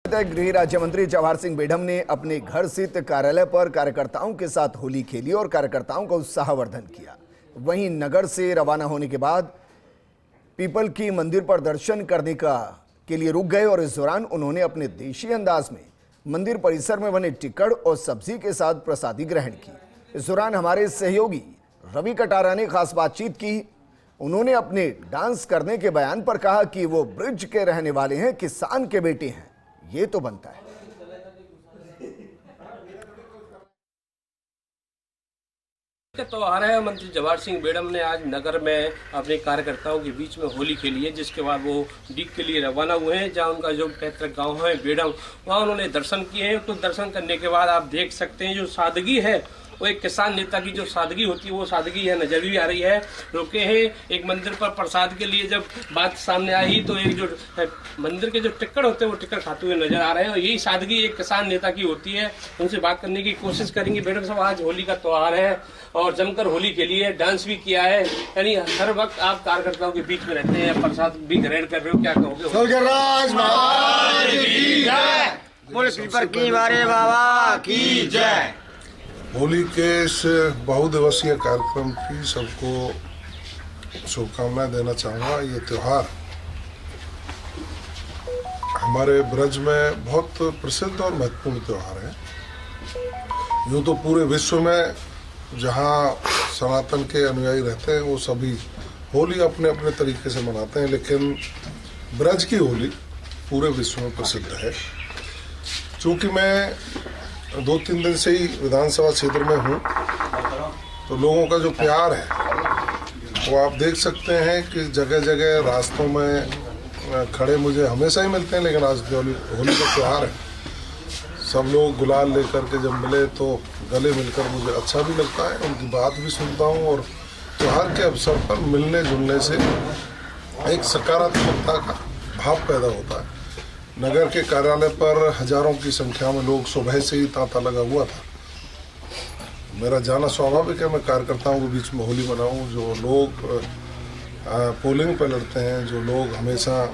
गृह राज्य मंत्री जवाहर सिंह बेढम ने अपने घर स्थित कार्यालय पर कार्यकर्ताओं के साथ होली खेली और कार्यकर्ताओं का उत्साहवर्धन किया। वहीं नगर से रवाना होने के बाद पीपल की मंदिर पर दर्शन करने के लिए रुक गए और इस दौरान उन्होंने अपने देशी अंदाज में मंदिर परिसर में बने टिक्कड़ और सब्जी के साथ प्रसादी ग्रहण की। इस दौरान हमारे सहयोगी रवि कटारा ने खास बातचीत की। उन्होंने अपने डांस करने के बयान पर कहा कि वो ब्रिज के रहने वाले हैं, किसान के बेटे हैं, ये तो बनता है। त्योहार है। मंत्री जवाहर सिंह बेढम ने आज नगर में अपने कार्यकर्ताओं के बीच में होली खेली है, जिसके बाद वो डीग के लिए रवाना हुए हैं, जहां उनका जो पैतृक गांव है बेढम, वहां उन्होंने दर्शन किए हैं। तो दर्शन करने के बाद आप देख सकते हैं जो सादगी है, वो एक किसान नेता की जो सादगी होती है वो सादगी है नजर भी आ रही है। रुके हैं एक मंदिर पर प्रसाद के लिए, जब बात सामने आई तो एक जो मंदिर के जो टिक्कड़ होते हैं वो टिक्कड़ खाते हुए नजर आ रहे हैं और यही सादगी एक किसान नेता की होती है। उनसे बात करने की कोशिश करेंगे। बेढम साहब, आज होली का त्योहार है और जमकर होली के लिए डांस भी किया है, यानी हर वक्त आप कार्यकर्ताओं के बीच में रहते हैं, प्रसाद भी ग्रहण कर रहे हो, क्या कहोगे? होली के इस बहुदिवसीय कार्यक्रम की सबको शुभकामनाएं देना चाहूँगा। ये त्यौहार हमारे ब्रज में बहुत प्रसिद्ध और महत्वपूर्ण त्यौहार है। यूँ तो पूरे विश्व में जहाँ सनातन के अनुयायी रहते हैं वो सभी होली अपने अपने तरीके से मनाते हैं, लेकिन ब्रज की होली पूरे विश्व में प्रसिद्ध है। चूँकि मैं 2-3 दिन से ही विधानसभा क्षेत्र में हूँ, तो लोगों का जो प्यार है वो आप देख सकते हैं कि जगह जगह रास्तों में खड़े मुझे हमेशा ही मिलते हैं, लेकिन आज होली का त्यौहार है, सब लोग गुलाल लेकर के जब मिले तो गले मिलकर मुझे अच्छा भी लगता है, उनकी बात भी सुनता हूँ और त्यौहार के अवसर पर मिलने जुलने से एक सकारात्मकता का भाव पैदा होता है। नगर के कार्यालय पर हजारों की संख्या में लोग सुबह से ही तांता लगा हुआ था। मेरा जाना स्वाभाविक है, मैं कार्यकर्ताओं के बीच में होली मनाऊं। जो लोग पोलिंग पर लड़ते हैं, जो लोग हमेशा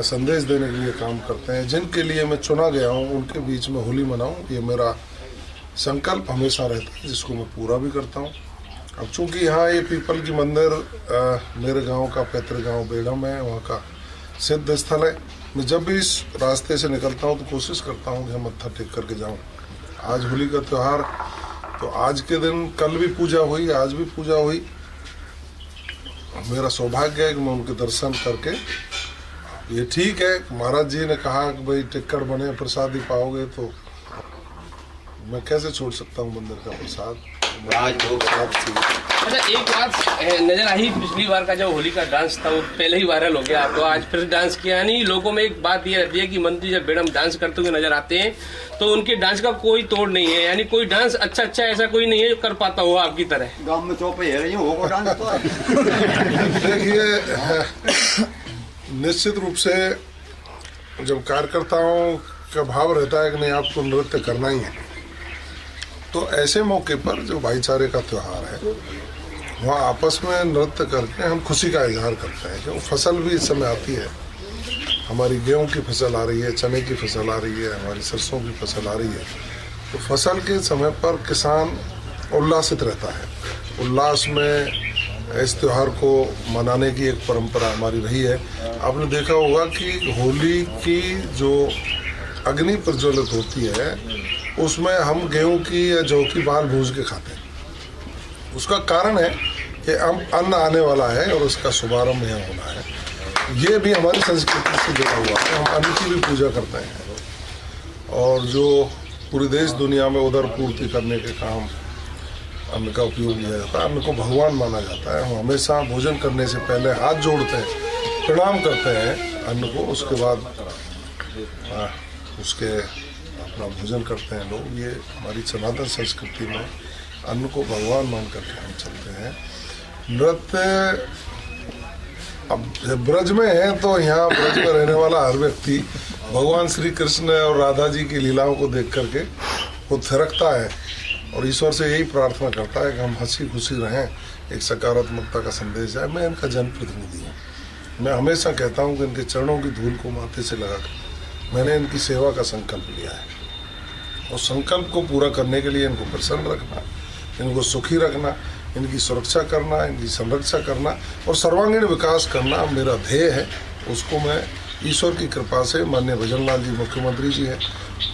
संदेश देने के लिए काम करते हैं, जिनके लिए मैं चुना गया हूं, उनके बीच में होली मनाऊं, ये मेरा संकल्प हमेशा रहता है, जिसको मैं पूरा भी करता हूं। अब चूँकि यहाँ ये पीपल की मंदिर मेरे गाँव का पैतृक गाँव बेढम है, वहाँ का सिद्ध स्थल है। मैं जब भी इस रास्ते से निकलता हूँ तो कोशिश करता हूँ कि मत्था टेक करके जाऊँ। आज होली का त्यौहार, तो आज के दिन कल भी पूजा हुई, आज भी पूजा हुई। मेरा सौभाग्य है कि मैं उनके दर्शन करके, ये ठीक है महाराज जी ने कहा कि भाई टिक्कड़ बने प्रसादी पाओगे, तो मैं कैसे छोड़ सकता हूँ मंदिर का प्रसाद। अच्छा, एक बात नजर आई, पिछली बार का जो होली का डांस था वो पहले ही वायरल हो गया, तो आज फिर डांस किया नहीं। लोगों में एक बात ये रहती है कि मंत्री जब बेढम डांस करते हुए नजर आते हैं तो उनके डांस का कोई तोड़ नहीं है, यानी कोई डांस अच्छा ऐसा कोई नहीं है जो कर पाता हो आपकी तरह। गांव में चौपे होगा डांस तो देखिए, निश्चित रूप से जब कार्यकर्ताओं का भाव रहता है कि नहीं आपको नृत्य करना ही है, तो ऐसे मौके पर जो भाईचारे का त्यौहार है वहाँ आपस में नृत्य करके हम खुशी का इजहार करते हैं। क्योंकि फसल भी इस समय आती है, हमारी गेहूं की फसल आ रही है, चने की फसल आ रही है, हमारी सरसों की फसल आ रही है, तो फसल के समय पर किसान उल्लासित रहता है। उल्लास में इस त्यौहार को मनाने की एक परंपरा हमारी रही है। आपने देखा होगा कि होली की जो अग्नि प्रज्वलित होती है उसमें हम गेहूं की या जौ की बाल भूज के खाते हैं। उसका कारण है कि अन्न आने वाला है और उसका शुभारंभ यहाँ होना है। ये भी हमारी संस्कृति से जुड़ा हुआ है, हम अन्न की भी पूजा करते हैं और जो पूरे देश दुनिया में उदर पूर्ति करने के काम अन्न का उपयोग किया जाता है। अन्न को भगवान माना जाता है। हम हमेशा भोजन करने से पहले हाथ जोड़ते हैं, प्रणाम करते हैं अन्न को, उसके बाद उसके अपना भोजन करते हैं लोग। ये हमारी सनातन संस्कृति में अन्न को भगवान मान करके हम चलते हैं। नृत्य अब ब्रज में है तो यहाँ ब्रज में रहने वाला हर व्यक्ति भगवान श्री कृष्ण और राधा जी की लीलाओं को देख करके वो थिरकता है और ईश्वर से यही प्रार्थना करता है कि हम हंसी खुशी रहें, एक सकारात्मकता का संदेश जाए। मैं इनका जनप्रतिनिधि हूँ। मैं हमेशा कहता हूँ कि इनके चरणों की धूल को माथे से लगाकर मैंने इनकी सेवा का संकल्प लिया है और संकल्प को पूरा करने के लिए इनको प्रसन्न रखना, इनको सुखी रखना, इनकी सुरक्षा करना, इनकी संरक्षा करना और सर्वांगीण विकास करना मेरा ध्येय है। उसको मैं ईश्वर की कृपा से, माननीय भजन लाल जी मुख्यमंत्री जी हैं,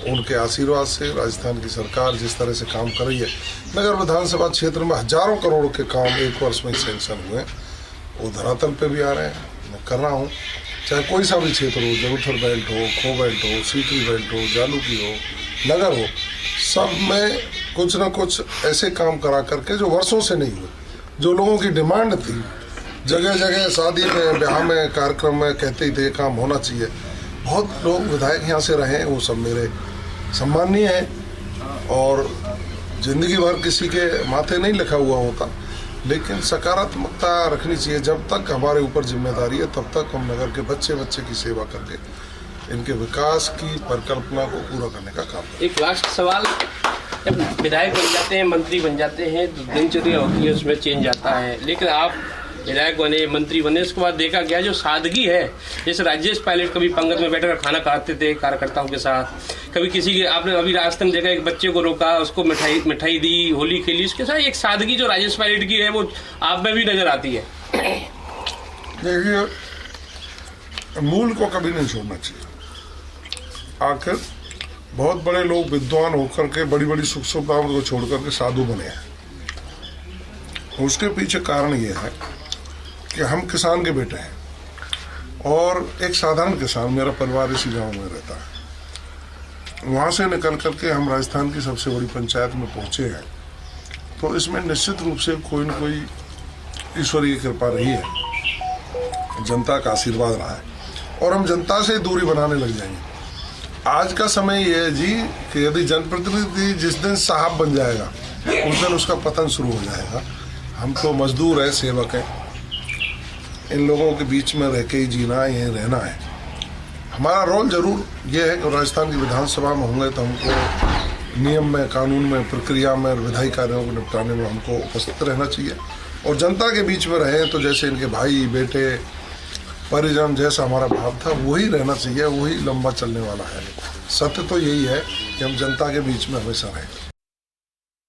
उनके आशीर्वाद से राजस्थान की सरकार जिस तरह से काम कर रही है, नगर विधानसभा क्षेत्र में हजारों करोड़ के काम एक वर्ष में सैंक्शन हुए, वो धरातल पे भी आ रहे हैं। मैं कर रहा हूँ, चाहे कोई सा भी क्षेत्र हो, जरूथर बेल्ट हो, खो बेल्ट हो, सीकरी बेल्ट हो, जालूकी हो, नगर हो, सब में कुछ ना कुछ ऐसे काम करा करके जो वर्षों से नहीं हुए, जो लोगों की डिमांड थी, जगह जगह शादी में, ब्याह में, कार्यक्रम में कहते ही थे काम होना चाहिए। बहुत लोग विधायक यहाँ से रहे हैं, वो सब मेरे सम्माननीय हैं और जिंदगी भर किसी के माथे नहीं लिखा हुआ होता, लेकिन सकारात्मकता रखनी चाहिए। जब तक हमारे ऊपर जिम्मेदारी है तब तक हम नगर के बच्चे बच्चे की सेवा करके इनके विकास की परिकल्पना को पूरा करने का काम करें। एक लास्ट सवाल, जब विधायक बन जाते हैं, मंत्री बन जाते हैं तो दिनचर्या होती है, उसमें चेंज आता है, लेकिन आप विधायक बने, मंत्री बने, उसके बाद देखा गया जो सादगी है, जैसे राजेश पायलट कभी पंगत में बैठकर खाना खाते थे कार्यकर्ताओं के साथ, कभी किसी के, आपने अभी रास्ते देखा एक बच्चे को रोका, उसको मिठाई दी, होली खेली, उसके साथ एक सादगी जो राजेश पायलट की है वो आप में भी नजर आती है। देखिए, मूल को कभी नहीं छोड़ना चाहिए। आखिर बहुत बड़े लोग विद्वान होकर के बड़ी बड़ी सुख सुविधाओं को छोड़ करके साधु बने हैं। उसके पीछे कारण ये है कि हम किसान के बेटे हैं और एक साधारण किसान, मेरा परिवार इसी गांव में रहता है। वहाँ से निकल करके हम राजस्थान की सबसे बड़ी पंचायत में पहुँचे हैं, तो इसमें निश्चित रूप से कोई न कोई ईश्वरीय कृपा रही है, जनता का आशीर्वाद रहा है और हम जनता से दूरी बनाने लग जाएंगे। आज का समय ये है जी कि यदि जनप्रतिनिधि जिस दिन साहब बन जाएगा उस दिन उसका पतन शुरू हो जाएगा। हम तो मजदूर हैं, सेवक हैं, इन लोगों के बीच में रह के ही जीना है, यहीं रहना है। हमारा रोल जरूर ये है कि राजस्थान की विधानसभा में होंगे तो हमको नियम में, कानून में, प्रक्रिया में, विधायी कार्यों को निपटाने में हमको उपस्थित रहना चाहिए और जनता के बीच में रहें तो जैसे इनके भाई, बेटे, परिजन जैसा हमारा भाव था वही रहना चाहिए, वही लंबा चलने वाला है। सत्य तो यही है कि हम जनता के बीच में हमेशा रहें।